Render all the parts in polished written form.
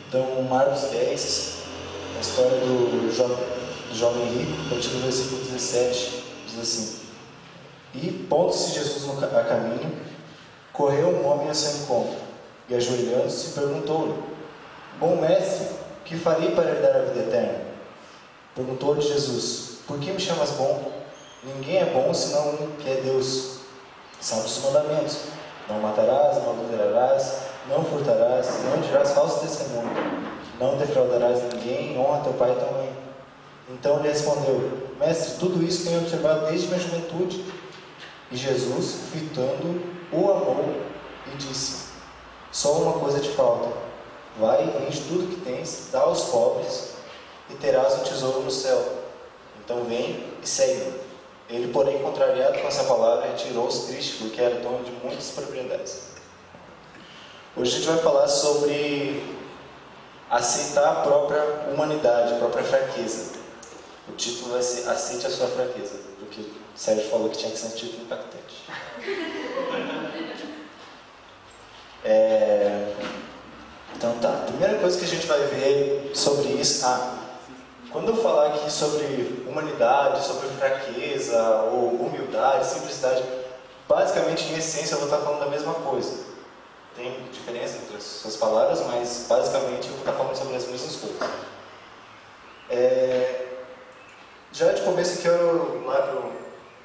Então, Marcos 10, a história do jovem rico, a partir do versículo 17, diz assim: E, pondo-se Jesus a caminho, correu um homem a seu encontro, e ajoelhando-se, perguntou-lhe: Bom mestre, que farei para herdar a vida eterna? Perguntou-lhe Jesus: Por que me chamas bom? Ninguém é bom senão um, que é Deus. Sabe os mandamentos: Não matarás, não adulterarás, não furtarás, não dirás falso testemunho, não defraudarás ninguém, honra teu pai e tua mãe. Então ele respondeu: Mestre, tudo isso tenho observado desde minha juventude. E Jesus, fitando, o amou e disse: Só uma coisa te falta. Vai, vende tudo que tens, dá aos pobres, e terás um tesouro no céu. Então vem e segue-me. Ele, porém, contrariado com essa palavra, retirou-se triste, porque era dono de muitas propriedades. Hoje a gente vai falar sobre aceitar a própria humanidade, a própria fraqueza. O título vai ser Aceite a sua fraqueza, porque o Sérgio falou que tinha que ser um título impactante. Então tá, a primeira coisa que a gente vai ver sobre isso, quando eu falar aqui sobre humanidade, sobre fraqueza, ou humildade, simplicidade, basicamente, em essência, eu vou estar falando da mesma coisa. Tem diferença entre as suas palavras, mas basicamente eu vou estar falando sobre as mesmas coisas. Já de começo aqui eu levo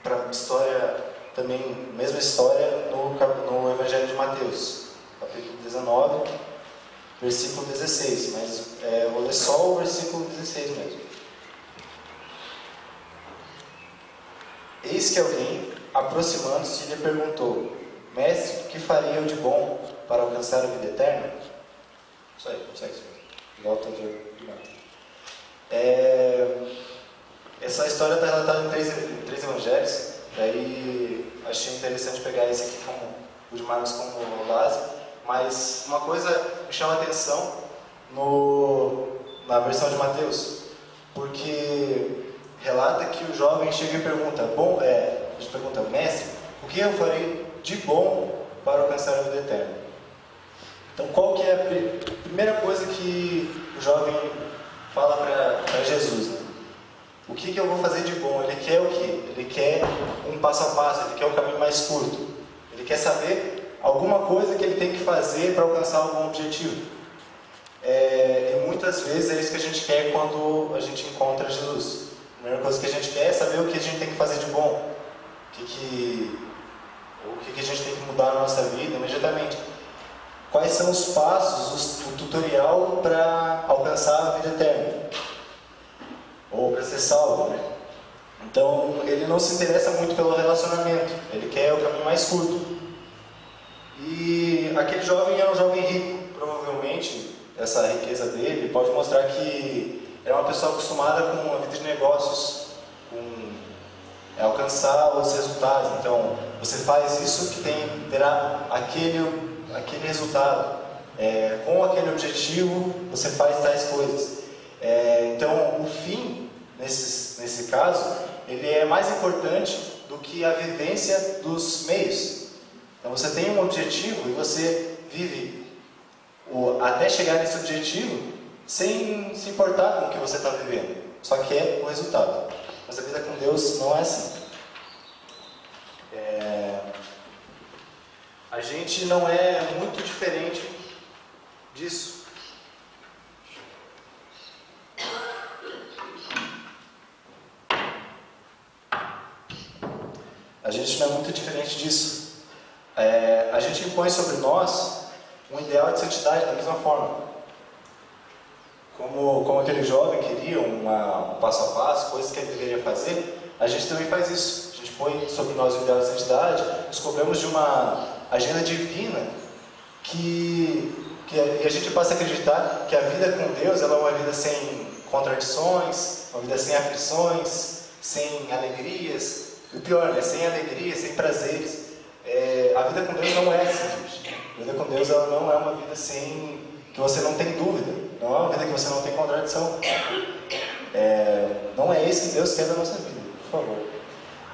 para a história, também, mesma história, no Evangelho de Mateus, capítulo 19, versículo 16, mas vou ler só o versículo 16 mesmo. Eis que alguém, aproximando-se, lhe perguntou: Mestre, o que faria eu de bom para alcançar a vida eterna? Isso aí, consegue isso. Volta de novo. Essa história está relatada em três evangelhos. Daí achei interessante pegar esse aqui como o de Marcos como base. Mas uma coisa me chama a atenção na versão de Mateus, porque relata que o jovem chega e pergunta: a gente pergunta, mestre, o que eu farei de bom para alcançar a vida eterna? Então, qual que é a primeira coisa que o jovem fala para Jesus, né? O que eu vou fazer de bom? Ele quer o quê? Ele quer um passo a passo, ele quer um caminho mais curto. Ele quer saber alguma coisa que ele tem que fazer para alcançar algum objetivo. E muitas vezes é isso que a gente quer quando a gente encontra Jesus. A primeira coisa que a gente quer é saber o que a gente tem que fazer de bom. O que a gente tem que mudar na nossa vida imediatamente. Quais são os passos, o tutorial para alcançar a vida eterna. Ou para ser salvo, né? Então, ele não se interessa muito pelo relacionamento. Ele quer o caminho mais curto. E aquele jovem era um jovem rico. Provavelmente, essa riqueza dele pode mostrar que era uma pessoa acostumada com a vida de negócios, com alcançar os resultados. Então, você faz isso que terá aquele resultado. Com aquele objetivo, você faz tais coisas. Então, o fim, nesse caso, ele é mais importante do que a vivência dos meios. Então, você tem um objetivo e você vive até chegar nesse objetivo sem se importar com o que você está vivendo. Só que é o resultado. Mas a vida com Deus não é assim. A gente não é muito diferente disso. A gente não é muito diferente disso. A gente impõe sobre nós um ideal de santidade da mesma forma. Como aquele jovem queria um passo a passo, coisas que ele deveria fazer, a gente também faz isso. A gente põe sobre nós o ideal de santidade, nos cobramos de uma agenda divina e a gente passa a acreditar que a vida com Deus ela é uma vida sem contradições, uma vida sem aflições, sem alegrias. O pior, sem alegria, sem prazeres. A vida com Deus não é assim, gente. A vida com Deus ela não é uma vida que você não tem dúvida. Não é uma vida que você não tem contradição. Não é isso que Deus quer da nossa vida, por favor.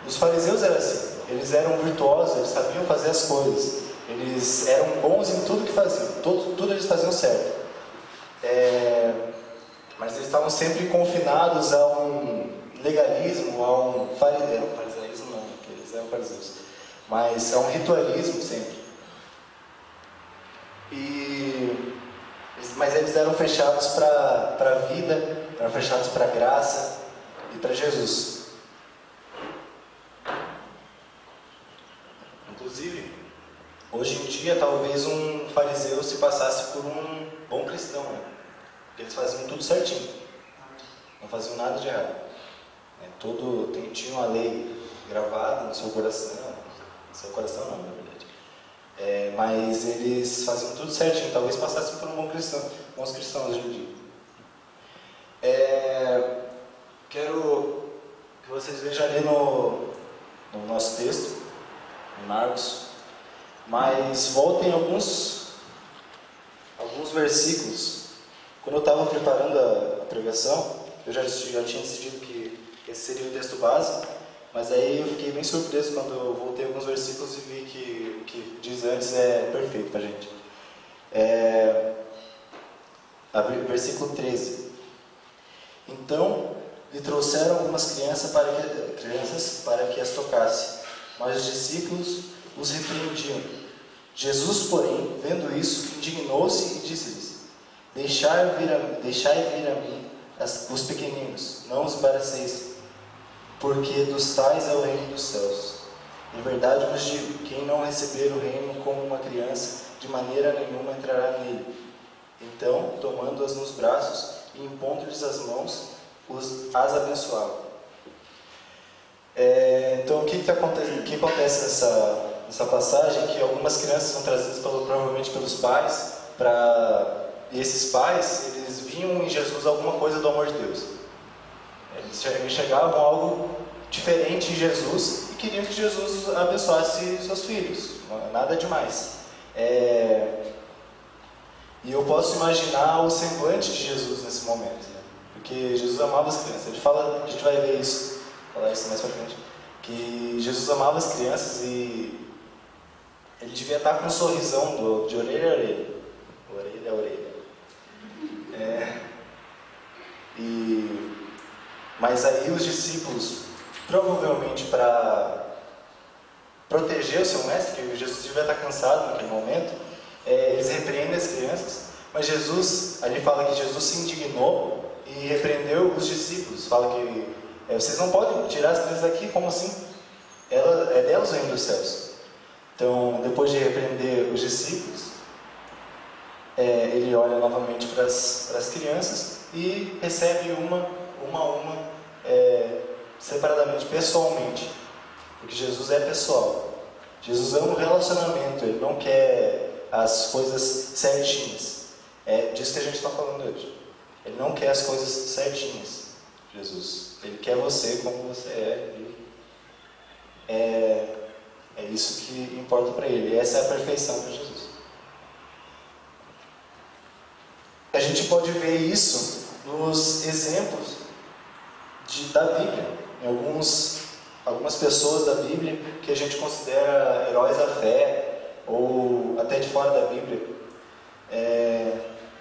Os fariseus eram assim. Eles eram virtuosos, eles sabiam fazer as coisas. Eles eram bons em tudo que faziam. Tudo eles faziam certo. Mas eles estavam sempre confinados a um legalismo, a um farisaísmo não, porque eles eram fariseus, mas a um ritualismo sempre. Mas eles eram fechados para a vida, eram fechados para a graça e para Jesus. Inclusive, hoje em dia, talvez um fariseu se passasse por um bom cristão, né? Porque eles faziam tudo certinho, não faziam nada de errado. Tinha uma lei gravada no seu coração, não, na verdade. Mas eles faziam tudo certinho, talvez passassem por um bons cristãos hoje em dia. Quero que vocês vejam ali no nosso texto, em Marcos, mas voltem alguns versículos. Quando eu estava preparando a pregação, eu já tinha decidido que esse seria o texto base, mas aí eu fiquei bem surpreso quando eu voltei alguns versículos e vi que o que diz antes é perfeito para a gente. Versículo 13. Então lhe trouxeram algumas crianças para que as tocasse, mas os discípulos os repreendiam. Jesus, porém, vendo isso, indignou-se e disse-lhes: Deixai vir a mim os pequeninos, não os embaraceis, porque dos tais é o reino dos céus. Em verdade vos digo, quem não receber o reino como uma criança, de maneira nenhuma entrará nele. Então, tomando-as nos braços e impondo-lhes as mãos, as abençoava. Então, o que acontece nessa passagem? Que algumas crianças são trazidas provavelmente pelos pais, e esses pais, eles viam em Jesus alguma coisa do amor de Deus. Eles enxergavam algo diferente em Jesus e queriam que Jesus abençoasse seus filhos, nada demais. E eu posso imaginar o semblante de Jesus nesse momento, né? Porque Jesus amava as crianças. A gente vai ver isso, falar isso mais pra frente, que Jesus amava as crianças e ele devia estar com um sorrisão de orelha a orelha, orelha a orelha. Mas aí os discípulos, provavelmente para proteger o seu mestre, que Jesus devia estar cansado naquele momento, eles repreendem as crianças, mas Jesus, ali fala que Jesus se indignou e repreendeu os discípulos. Fala que vocês não podem tirar as crianças daqui, como assim? É delas o reino dos céus. Então, depois de repreender os discípulos, ele olha novamente para as crianças e recebe uma separadamente, pessoalmente, porque Jesus é pessoal. Jesus é um relacionamento, ele não quer as coisas certinhas. É disso que a gente está falando hoje. Ele não quer as coisas certinhas, Jesus. Ele quer você como você é. É isso que importa para ele. E essa é a perfeição para Jesus. A gente pode ver isso nos exemplos da Bíblia. Em algumas pessoas da Bíblia que a gente considera heróis da fé, ou até de fora da Bíblia,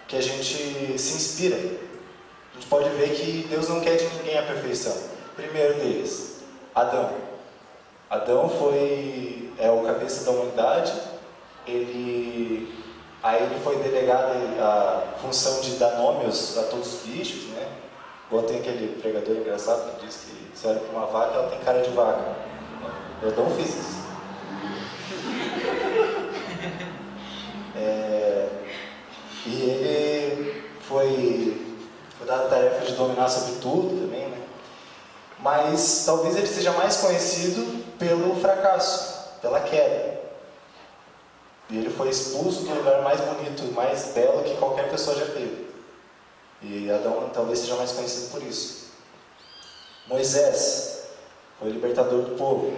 que a gente se inspira. A gente pode ver que Deus não quer de ninguém a perfeição. O primeiro deles, Adão. Adão foi o cabeça da humanidade. A ele foi delegada a função de dar nome a todos os bichos, né? Igual tem aquele pregador engraçado que diz que você olha para uma vaca, ela tem cara de vaca. Eu não fiz isso. E ele foi dado a tarefa de dominar sobre tudo também, né? Mas talvez ele seja mais conhecido pelo fracasso, pela queda. E ele foi expulso do lugar mais bonito, mais belo que qualquer pessoa já teve. E Adão talvez seja mais conhecido por isso. Moisés foi o libertador do povo.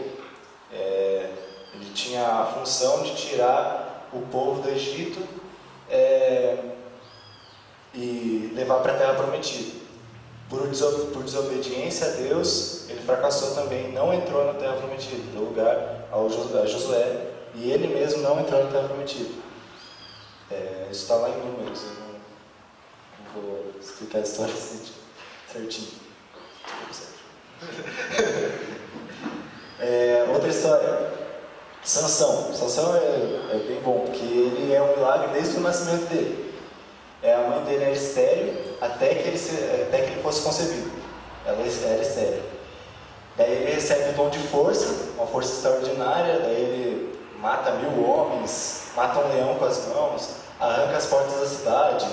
Ele tinha a função de tirar o povo do Egito e levar para a Terra Prometida. Por desobediência a Deus, ele fracassou também, não entrou na Terra Prometida, deu lugar a Josué, e ele mesmo não entrou na Terra Prometida. Isso está lá em Números, explicar a história certinho. Outra história. Sansão é bem bom, porque ele é um milagre desde o nascimento dele. A mãe dele era estéril até que ele fosse concebido. Ela era estéril. Daí ele recebe o dom de força, uma força extraordinária. Daí ele mata 1000 homens, mata um leão com as mãos, arranca as portas da cidade.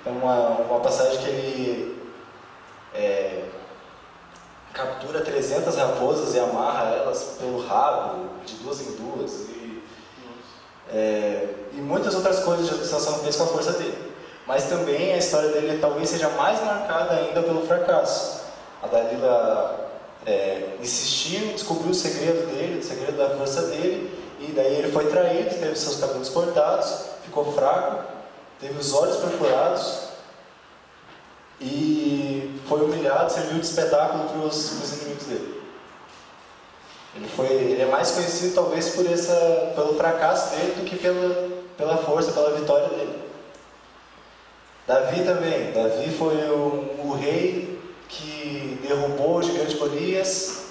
Tem uma passagem que ele captura 300 raposas e amarra elas pelo rabo, de 2 em 2. E muitas outras coisas que Sansão fez com a força dele. Mas também a história dele talvez seja mais marcada ainda pelo fracasso. A Dalila insistiu, descobriu o segredo dele, o segredo da força dele, e daí ele foi traído, teve seus cabelos cortados, ficou fraco, teve os olhos perfurados e foi humilhado, serviu de espetáculo para os inimigos dele. Ele é mais conhecido talvez pelo fracasso dele do que pela força, pela vitória dele. Davi também. Davi foi o rei que derrubou o gigante Golias,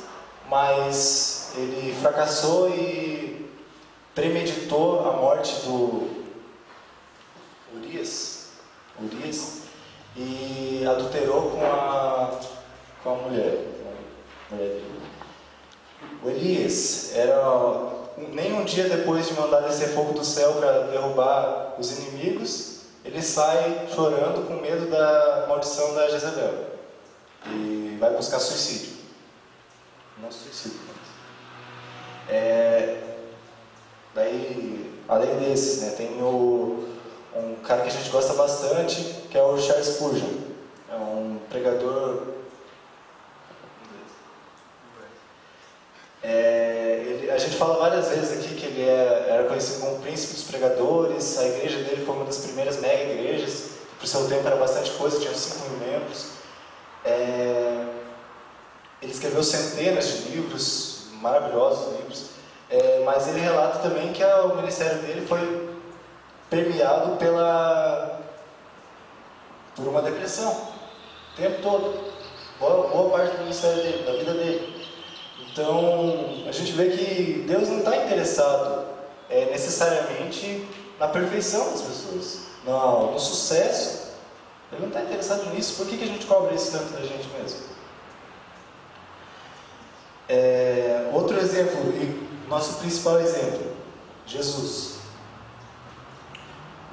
mas ele fracassou e premeditou a morte do Urias e adulterou com a mulher dele. O Elias nem um dia depois de mandar descer fogo do céu para derrubar os inimigos, ele sai chorando com medo da maldição da Jezebel e vai buscar suicídio. Não suicídio, daí, além desses, né, tem um cara que a gente gosta bastante, que é o Charles Spurgeon. É um pregador. A gente fala várias vezes aqui que ele era conhecido como o príncipe dos pregadores. A igreja dele foi uma das primeiras mega igrejas. Para o seu tempo era bastante coisa, tinha 5.000 membros. Ele escreveu centenas de livros, maravilhosos livros. Mas ele relata também que o ministério dele foi permeado por uma depressão o tempo todo, boa parte do ministério dele, da vida dele. Então a gente vê que Deus não está interessado necessariamente na perfeição das pessoas, no sucesso. Ele não está interessado nisso. Por que a gente cobra isso tanto da gente mesmo? Outro exemplo, e nosso principal exemplo, Jesus.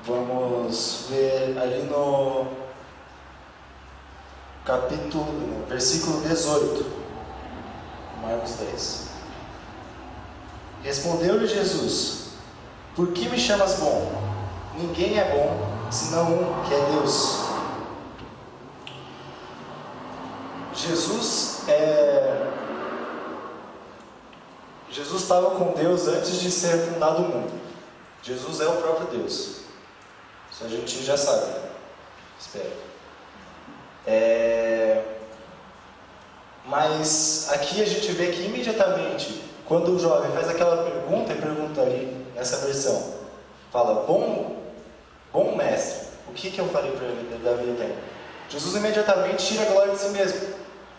Vamos ver ali no versículo 18, Marcos 10. Respondeu-lhe Jesus: por que me chamas bom? Ninguém é bom, senão um, que é Deus. Jesus estava com Deus antes de ser fundado o mundo. Jesus é o próprio Deus. Isso a gente já sabe, né? Espero. Mas aqui a gente vê que imediatamente, quando o jovem faz aquela pergunta, e pergunta ali nessa versão, fala: bom mestre, o que eu falei para ele da vida eterna? Jesus imediatamente tira a glória de si mesmo.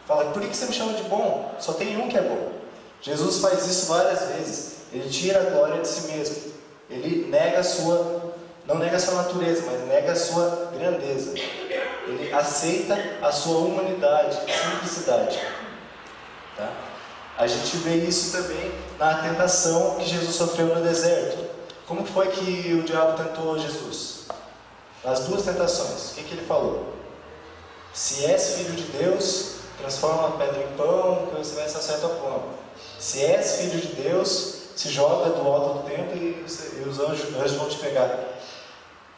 Fala: por que você me chama de bom? Só tem um que é bom. Jesus faz isso várias vezes. Ele tira a glória de si mesmo. Ele não nega a sua natureza, mas nega a sua grandeza. Ele aceita a sua humanidade, simplicidade. Tá? A gente vê isso também na tentação que Jesus sofreu no deserto. Como foi que o diabo tentou Jesus? Nas duas tentações, o que ele falou? Se és filho de Deus, transforma a pedra em pão, que você vai saciar a tua fome. Se és filho de Deus, se joga do alto do templo e os anjos vão te pegar.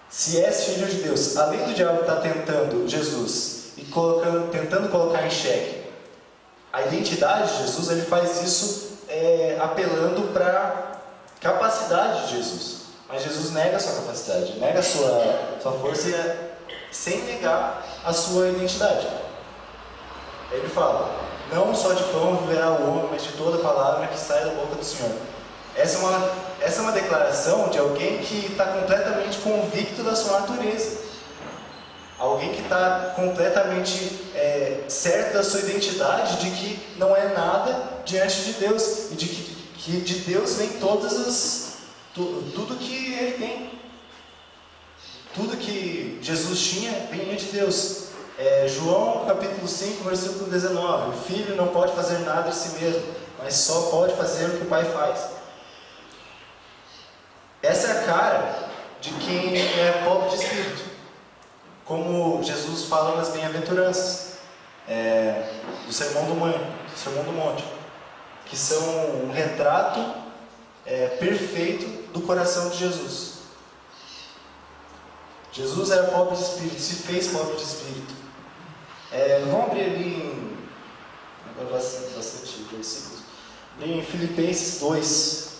Se és filho de Deus, além do diabo estar tentando Jesus e tentando colocar em xeque a identidade de Jesus, ele faz isso apelando para a capacidade de Jesus. Mas Jesus nega a sua capacidade, nega a sua força sem negar a sua identidade. Ele fala: não só de pão viverá o homem, mas de toda palavra que sai da boca do Senhor. Essa é uma declaração de alguém que está completamente convicto da sua natureza. Alguém que está completamente certo da sua identidade, de que não é nada diante de Deus, e de que de Deus vem tudo que Ele tem. Tudo que Jesus tinha vinha de Deus. João capítulo 5, versículo 19. O filho não pode fazer nada de si mesmo, mas só pode fazer o que o Pai faz. Essa é a cara de quem é pobre de espírito. Como Jesus fala nas bem-aventuranças, do Sermão do Monte, que são um retrato perfeito do coração de Jesus. Jesus era pobre de espírito, se fez pobre de espírito. Vamos abrir ali em bastante versículos. Em Filipenses 2.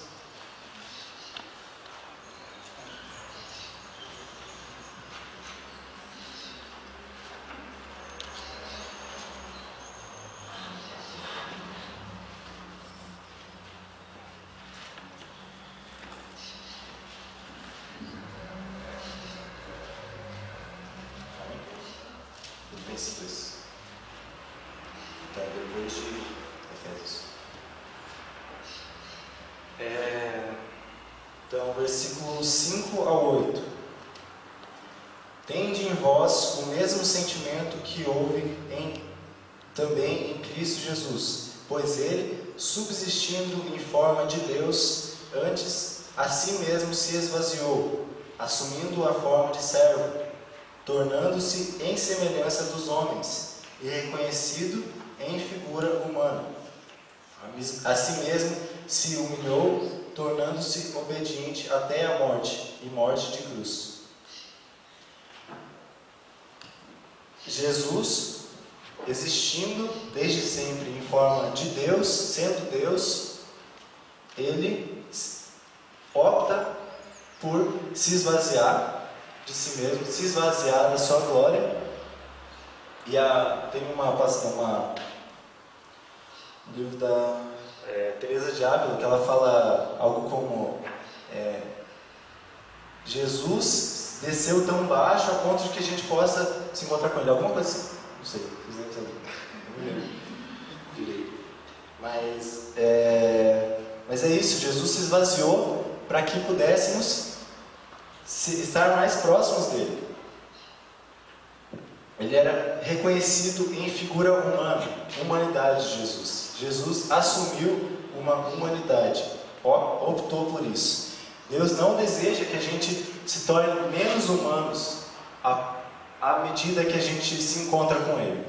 Então, depois de Efésios. Então, versículos 5 ao 8. Tende em vós o mesmo sentimento que houve também em Cristo Jesus, pois ele, subsistindo em forma de Deus, antes a si mesmo se esvaziou, assumindo a forma de servo, tornando-se em semelhança dos homens, e reconhecido em figura humana. A si mesmo se humilhou, tornando-se obediente até a morte, e morte de cruz. Jesus, existindo desde sempre em forma de Deus, sendo Deus, ele opta por se esvaziar de si mesmo, se esvaziar da sua glória. E tem um livro da Teresa de Ávila, que ela fala algo como Jesus desceu tão baixo a ponto de que a gente possa se encontrar com ele, alguma coisa assim, não sei, vocês devem saber, não lembro direito, mas é isso, Jesus se esvaziou para que pudéssemos estar mais próximos dele. Ele era reconhecido em figura humana, humanidade de Jesus. Jesus assumiu uma humanidade, optou por isso. Deus não deseja que a gente se torne menos humanos à medida que a gente se encontra com Ele.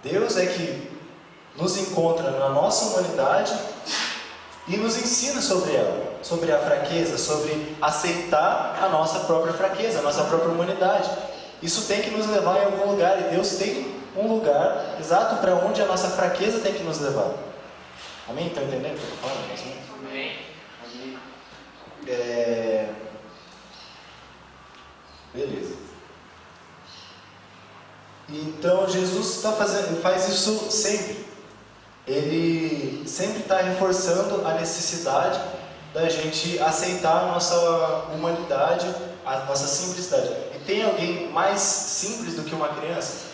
Deus é que nos encontra na nossa humanidade e nos ensina sobre ela, sobre a fraqueza, sobre aceitar a nossa própria fraqueza, a nossa própria humanidade. Isso tem que nos levar em algum lugar, e Deus tem um lugar exato para onde a nossa fraqueza tem que nos levar. Amém? Estão entendendo o que eu estou falando? Amém. Beleza. Então Jesus faz isso sempre. Ele sempre está reforçando a necessidade da gente aceitar a nossa humanidade, a nossa simplicidade. E tem alguém mais simples do que uma criança?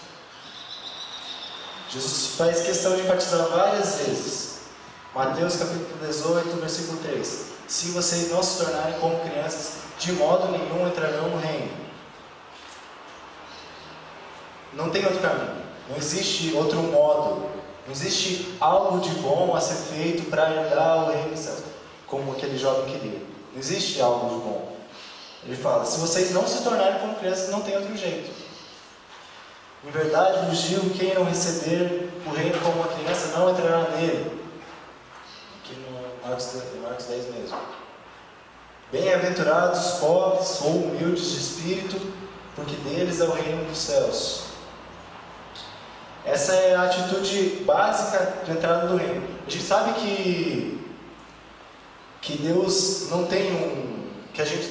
Jesus faz questão de enfatizar várias vezes. Mateus capítulo 18, versículo 3. Se vocês não se tornarem como crianças, de modo nenhum entrarão no reino. Não tem outro caminho. Não existe outro modo. Não existe algo de bom a ser feito para herdar o reino dos céus, como aquele jovem queria. Não existe algo de bom. Ele fala, se vocês não se tornarem como crianças, não tem outro jeito. Em verdade vos digo, quem não receber o reino como uma criança, não entrará nele. Aqui no Marcos 10 mesmo. Bem-aventurados os pobres ou humildes de espírito, porque deles é o reino dos céus. Essa é a atitude básica de entrada no reino. A gente sabe que Deus não tem que a gente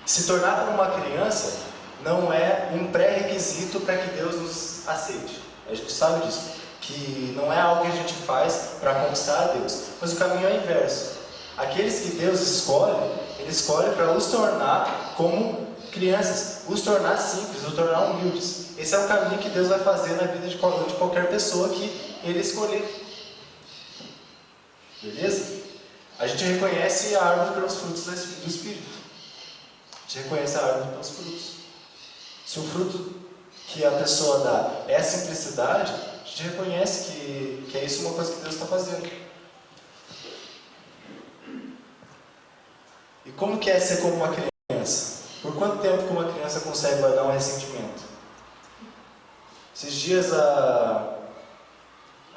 se tornar como uma criança não é um pré-requisito para que Deus nos aceite. A gente sabe disso. Que não é algo que a gente faz para conquistar a Deus. Mas o caminho é o inverso. Aqueles que Deus escolhe, Ele escolhe para os tornar como crianças, os tornar simples, os tornar humildes. Esse é o caminho que Deus vai fazer na vida de qualquer pessoa que Ele escolher. Beleza? A gente reconhece a árvore pelos frutos do Espírito. A gente reconhece a árvore pelos frutos. Se o fruto que a pessoa dá é a simplicidade, a gente reconhece que é isso uma coisa que Deus está fazendo. E como que é ser como uma criança? Por quanto tempo que uma criança consegue guardar um ressentimento? Esses dias a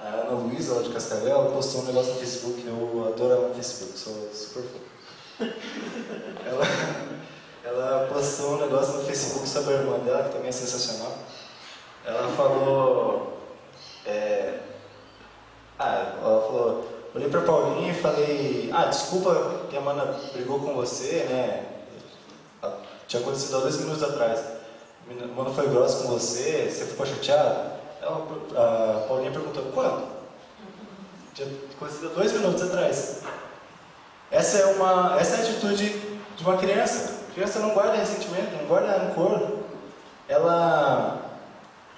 Ana Luísa, lá de Cascavel, postou um negócio no Facebook. Eu adoro ela no Facebook, sou super fã. Ela postou um negócio no Facebook sobre a irmã dela, que também é sensacional. Ela falou... ela falou... Olhei pra Paulinha e falei... desculpa que a mana brigou com você, né? Tinha acontecido há 2 minutos atrás. A mana foi grossa com você, você ficou chateado? A Paulinha perguntou, quando? Tinha acontecido há 2 minutos atrás. Essa é a atitude de uma criança. A criança não guarda ressentimento, não guarda rancor. Ela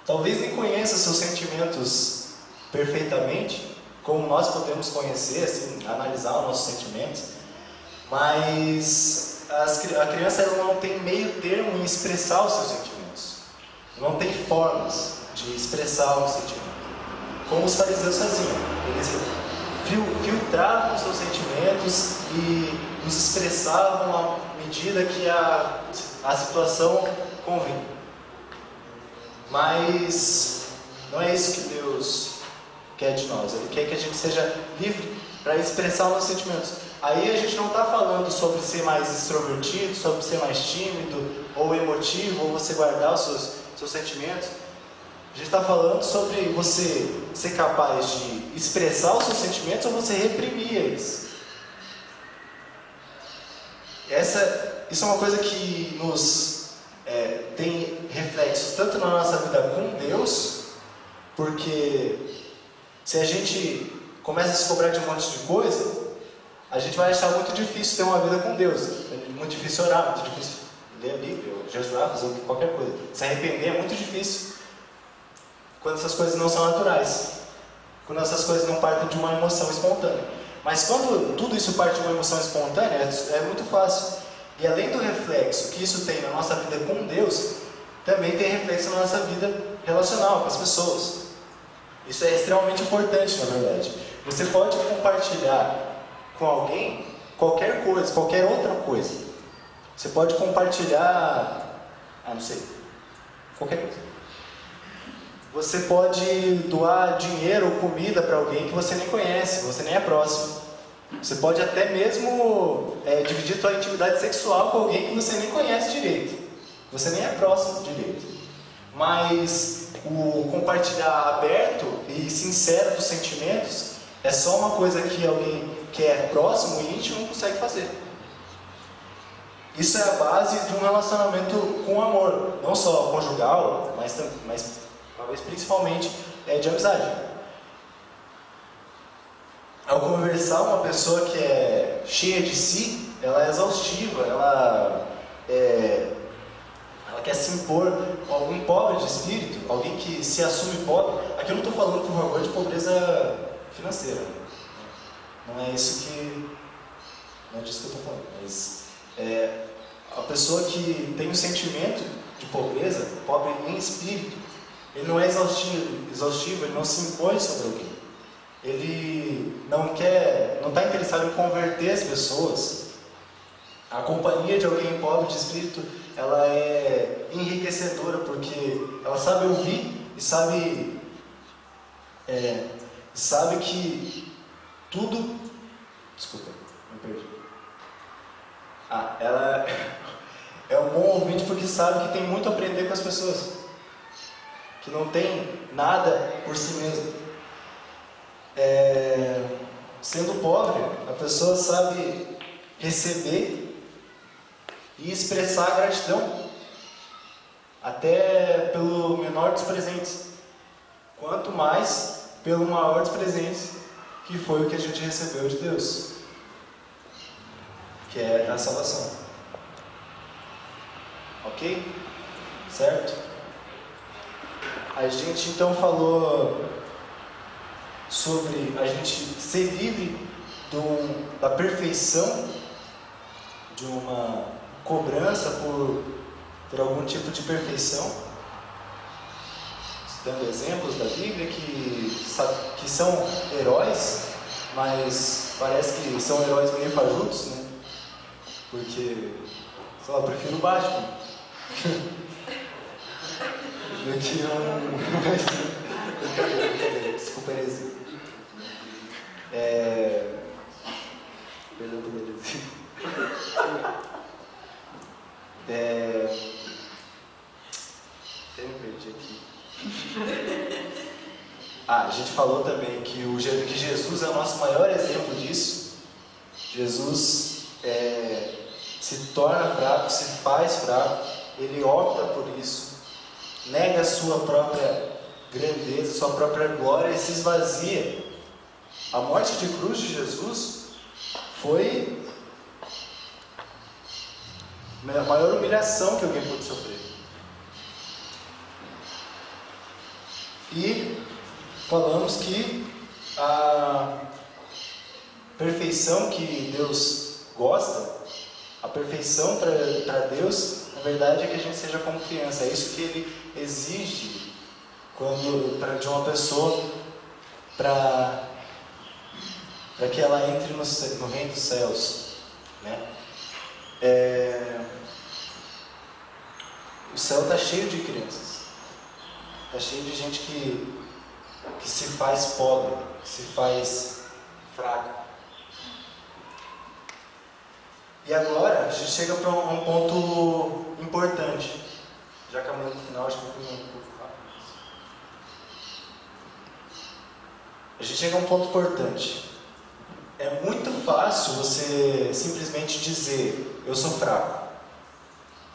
talvez nem conheça seus sentimentos perfeitamente, como nós podemos conhecer, assim, analisar os nossos sentimentos, mas a criança ela não tem meio termo em expressar os seus sentimentos. Não tem formas de expressar o sentimento. Como os fariseus faziam. Eles filtravam os seus sentimentos e os expressavam à medida que a situação convinha. Mas não é isso que Deus quer de nós. Ele quer que a gente seja livre para expressar os nossos sentimentos. Aí a gente não está falando sobre ser mais extrovertido, sobre ser mais tímido, ou emotivo, ou você guardar os seus sentimentos. A gente está falando sobre você ser capaz de expressar os seus sentimentos ou você reprimir eles. Isso é uma coisa que nos tem reflexos tanto na nossa vida com Deus, porque se a gente começa a se cobrar de um monte de coisa, a gente vai achar muito difícil ter uma vida com Deus. É muito difícil orar, muito difícil ler a Bíblia, jejuar, fazer qualquer coisa. Se arrepender é muito difícil quando essas coisas não são naturais, quando essas coisas não partem de uma emoção espontânea. Mas quando tudo isso parte de uma emoção espontânea, é muito fácil. E além do reflexo que isso tem na nossa vida com Deus, também tem reflexo na nossa vida relacional com as pessoas. Isso é extremamente importante, na verdade. Você pode compartilhar com alguém qualquer coisa, qualquer outra coisa. Você pode compartilhar, não sei, qualquer coisa. Você pode doar dinheiro ou comida para alguém que você nem conhece, você nem é próximo. Você pode até mesmo dividir sua intimidade sexual com alguém que você nem conhece direito. Você nem é próximo direito. Mas o compartilhar aberto e sincero dos sentimentos é só uma coisa que alguém que é próximo e íntimo não consegue fazer. Isso é a base de um relacionamento com amor, não só conjugal, mas talvez principalmente de amizade. Ao conversar uma pessoa que é cheia de si, ela é exaustiva, ela quer se impor. Algum pobre de espírito, alguém que se assume pobre. Aqui eu não estou falando, por favor, de pobreza financeira. Não é isso não é disso que eu estou falando. Mas a pessoa que tem um sentimento de pobreza, pobre em espírito, ele não é exaustivo, ele não se impõe sobre alguém. Ele não está interessado em converter as pessoas. A companhia de alguém pobre de espírito, ela é enriquecedora, porque ela sabe ouvir e sabe que tudo... Desculpa, me perdi. Ela é um bom ouvinte porque sabe que tem muito a aprender com as pessoas, que não tem nada por si mesmo. Sendo pobre, a pessoa sabe receber e expressar gratidão, até pelo menor dos presentes, quanto mais pelo maior dos presentes, que foi o que a gente recebeu de Deus, que é a salvação. Ok? Certo? A gente então falou sobre a gente ser livre da perfeição, de uma cobrança por algum tipo de perfeição, dando exemplos da Bíblia que são heróis, mas parece que são heróis meio fajutos, né? Porque, sei lá, eu prefiro o Batman do que brincadeira, desculpa a heresia. Perdão pela heresia. Eu me perdi aqui. A gente falou também que Jesus é o nosso maior exemplo disso. Jesus se torna fraco, se faz fraco, ele opta por isso, nega a sua própria grandeza, sua própria glória e se esvazia. A morte de cruz de Jesus foi a maior humilhação que alguém pôde sofrer. E falamos que a perfeição que Deus gosta, a perfeição para Deus, na verdade, é que a gente seja como criança. É isso que Ele exige de uma pessoa para que ela entre no reino dos céus, né? O céu está cheio de crianças, está cheio de gente que se faz pobre, que se faz fraco. E agora a gente chega para um ponto importante, já caminhando no final, acho que eu vou um pouco rápido. A gente chega a um ponto importante. É muito fácil você simplesmente dizer, eu sou fraco.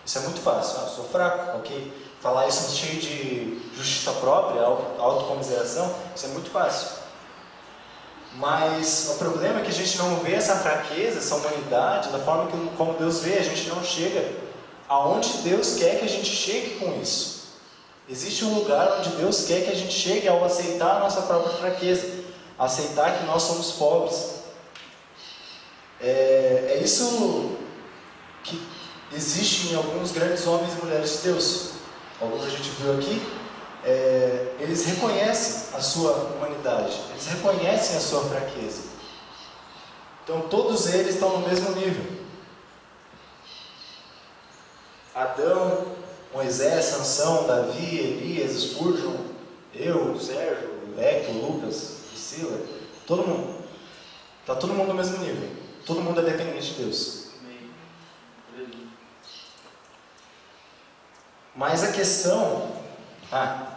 Isso é muito fácil, eu sou fraco, ok? Falar isso cheio de justiça própria, autocomiseração, isso é muito fácil. Mas o problema é que a gente não vê essa fraqueza, essa humanidade, da forma como Deus vê, a gente não chega aonde Deus quer que a gente chegue com isso. Existe um lugar onde Deus quer que a gente chegue ao aceitar a nossa própria fraqueza, aceitar que nós somos pobres. É isso que existe em alguns grandes homens e mulheres de Deus. Alguns a gente viu aqui. Eles reconhecem a sua humanidade, eles reconhecem a sua fraqueza. Então todos eles estão no mesmo nível. Adão, Moisés, Sansão, Davi, Elias, Spurgeon, eu, Sérgio, Leco, Lucas, Priscila, todo mundo. Está todo mundo no mesmo nível. Todo mundo é dependente de Deus. Mas a questão...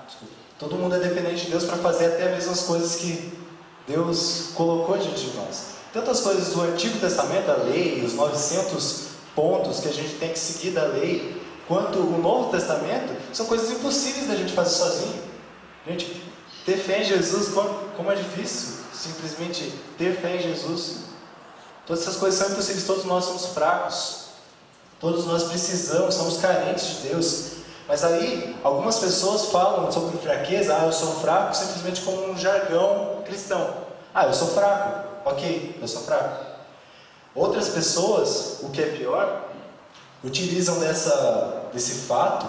desculpa. Todo mundo é dependente de Deus para fazer até mesmo as coisas que Deus colocou diante de nós. Tantas coisas do Antigo Testamento, a lei, os 900 pontos que a gente tem que seguir da lei, quanto o Novo Testamento, são coisas impossíveis da gente fazer sozinho. Gente, ter fé em Jesus, como é difícil simplesmente ter fé em Jesus. Todas essas coisas são impossíveis, todos nós somos fracos. Todos nós precisamos, somos carentes de Deus. Mas aí, algumas pessoas falam sobre fraqueza, eu sou fraco, simplesmente como um jargão cristão. Eu sou fraco, ok, eu sou fraco. Outras pessoas, o que é pior, utilizam desse fato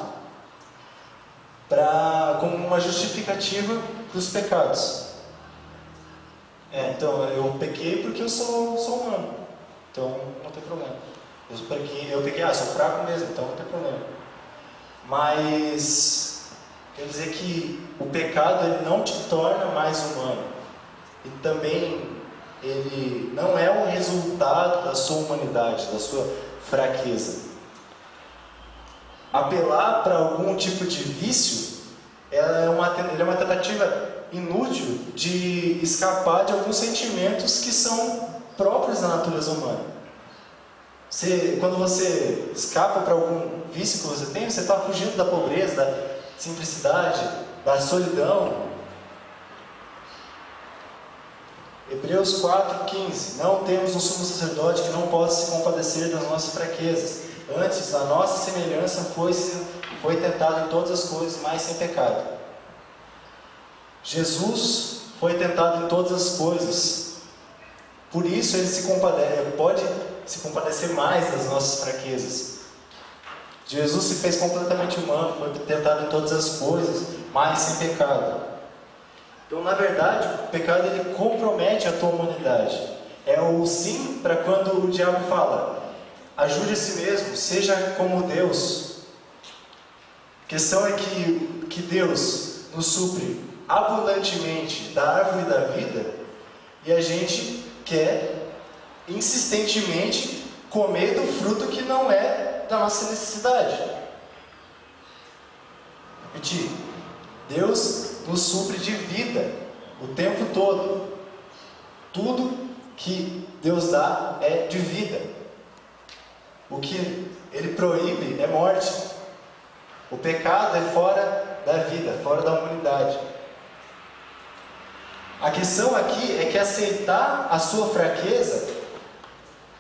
como uma justificativa para os pecados. Então, eu pequei porque eu sou humano, então não tem problema. Eu pequei, sou fraco mesmo, então não tem problema. Mas quer dizer que o pecado ele não te torna mais humano. E também ele não é o resultado da sua humanidade, da sua fraqueza. Apelar para algum tipo de vício ele é uma tentativa inútil de escapar de alguns sentimentos que são próprios da natureza humana. Quando você escapa para algum vício que você tem, você está fugindo da pobreza, da simplicidade, da solidão. Hebreus 4,15. Não temos um sumo sacerdote que não possa se compadecer das nossas fraquezas, antes, a nossa semelhança, foi tentado em todas as coisas, mas sem pecado. Jesus foi tentado em todas as coisas. Por isso ele pode se compadecer mais das nossas fraquezas. Jesus se fez completamente humano, foi tentado em todas as coisas, mas sem pecado. Então, na verdade, o pecado ele compromete a tua humanidade. É o sim para quando o diabo fala: ajude a si mesmo, seja como Deus. A questão é que Deus nos supre abundantemente da árvore da vida e a gente quer insistentemente comer do fruto que não é da nossa necessidade. Repetir: Deus nos supre de vida o tempo todo. Tudo que Deus dá é de vida. O que Ele proíbe é morte. O pecado é fora da vida, fora da humanidade. A questão aqui é que aceitar a sua fraqueza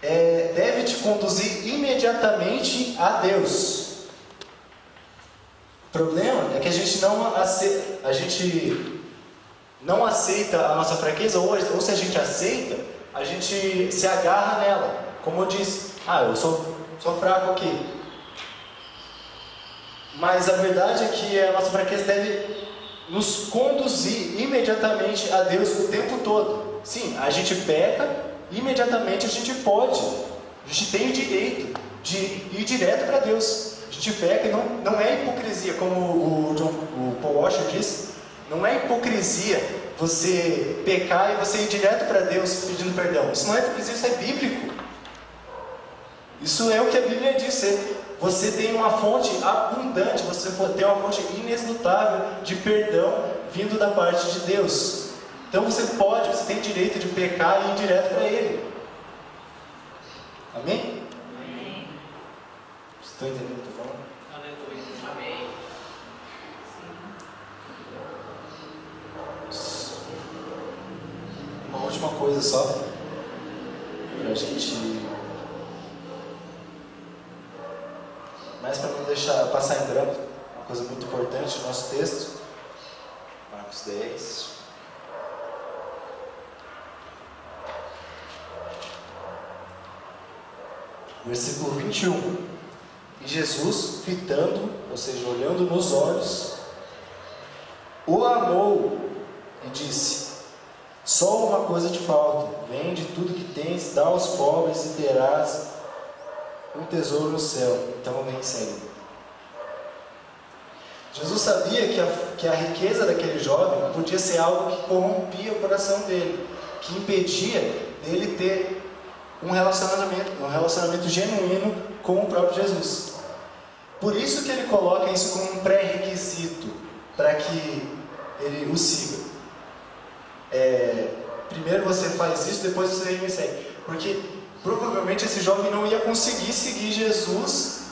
deve te conduzir imediatamente a Deus. O problema é que a gente não aceita a nossa fraqueza, ou se a gente aceita, a gente se agarra nela. Como eu disse, eu sou fraco aqui. Mas a verdade é que a nossa fraqueza deve nos conduzir imediatamente a Deus o tempo todo. Sim, a gente peca, imediatamente a gente tem o direito de ir direto para Deus. A gente peca e não é hipocrisia, como o Paul Washer disse. Não é hipocrisia você pecar e você ir direto para Deus pedindo perdão. Isso não é hipocrisia, isso é bíblico. Isso é o que a Bíblia diz. Você tem uma fonte abundante, você tem uma fonte inesgotável de perdão vindo da parte de Deus. Então você tem direito de pecar e ir direto para Ele. Amém? Amém. Estão entendendo o que eu estou falando? Aleluia. Amém. Uma última coisa só, para a gente... Mas para não deixar passar em branco, uma coisa muito importante no nosso texto, Marcos 10. Versículo 21. E Jesus, fitando, ou seja, olhando nos olhos, o amou e disse: só uma coisa te falta, vende tudo que tens, dá aos pobres e terás um tesouro no céu. Então vem e segue. Jesus sabia que a riqueza daquele jovem podia ser algo que corrompia o coração dele, que impedia dele ter um relacionamento genuíno com o próprio Jesus. Por isso que ele coloca isso como um pré-requisito para que ele o siga. Primeiro você faz isso, depois você me segue. Porque provavelmente esse jovem não ia conseguir seguir Jesus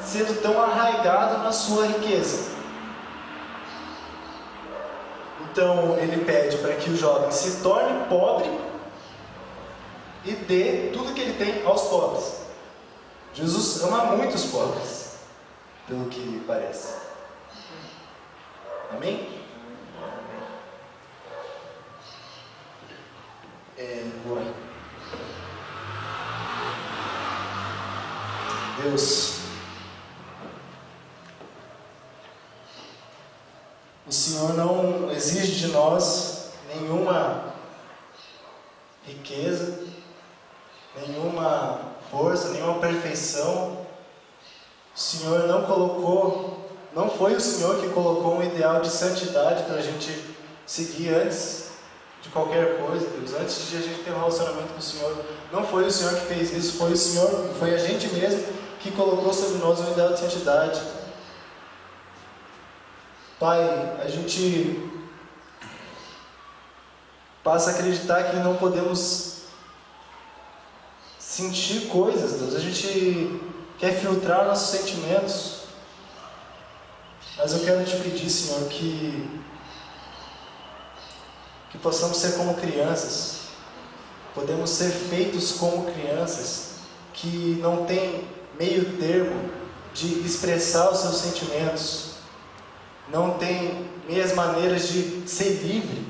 sendo tão arraigado na sua riqueza. Então ele pede para que o jovem se torne pobre e dê tudo que ele tem aos pobres. Jesus ama muito os pobres, pelo que parece. Amém? Deus, o Senhor não exige de nós nenhuma riqueza, nenhuma força, nenhuma perfeição. O Senhor não foi o Senhor que colocou um ideal de santidade para a gente seguir antes de qualquer coisa, Deus. Antes de a gente ter um relacionamento com o Senhor, não foi o Senhor que fez isso, foi a gente mesmo que colocou sobre nós um ideal de santidade. Pai, a gente passa a acreditar que não podemos sentir coisas, Deus. A gente quer filtrar nossos sentimentos, mas eu quero te pedir, Senhor, que possamos ser como crianças. Podemos ser feitos como crianças que não têm meio termo de expressar os seus sentimentos, não tem meias maneiras de ser livre.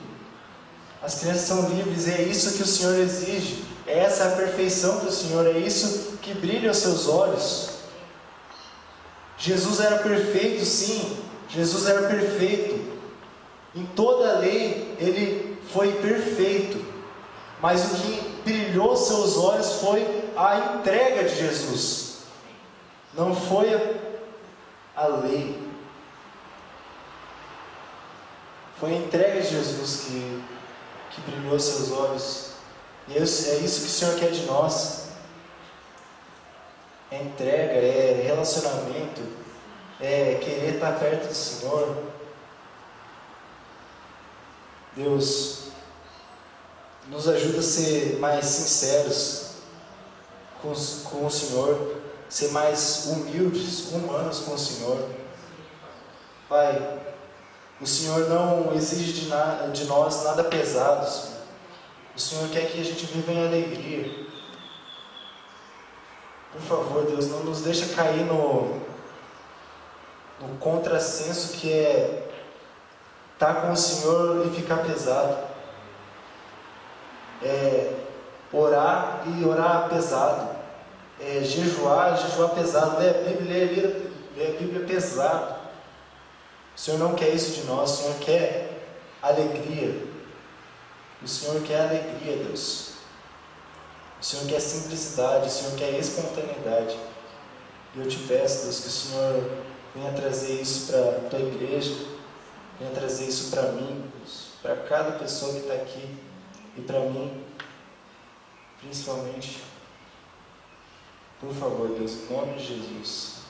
As crianças são livres, e é isso que o Senhor exige, é essa a perfeição do Senhor, é isso que brilha aos seus olhos. Jesus era perfeito, sim, Jesus era perfeito. Em toda a lei ele foi perfeito, mas o que brilhou aos seus olhos foi a entrega de Jesus, não foi a lei, foi a entrega de Jesus que brilhou aos seus olhos. E é isso que o Senhor quer de nós. É entrega, é relacionamento, é querer estar perto do Senhor. Deus, nos ajuda a ser mais sinceros com o Senhor, ser mais humildes, humanos com o Senhor. Pai, o Senhor não exige de nós nada pesado, Senhor. O Senhor quer que a gente viva em alegria. Por favor, Deus, não nos deixa cair no contrassenso que é estar com o Senhor e ficar pesado. É orar e orar pesado. É jejuar pesado. Ler a Bíblia pesado. O Senhor não quer isso de nós. O Senhor quer alegria. O Senhor quer alegria, Deus. O Senhor quer simplicidade, o Senhor quer espontaneidade. E eu te peço, Deus, que o Senhor venha trazer isso para a tua igreja, venha trazer isso para mim, Deus, para cada pessoa que está aqui e para mim, principalmente. Por favor, Deus, em nome de Jesus.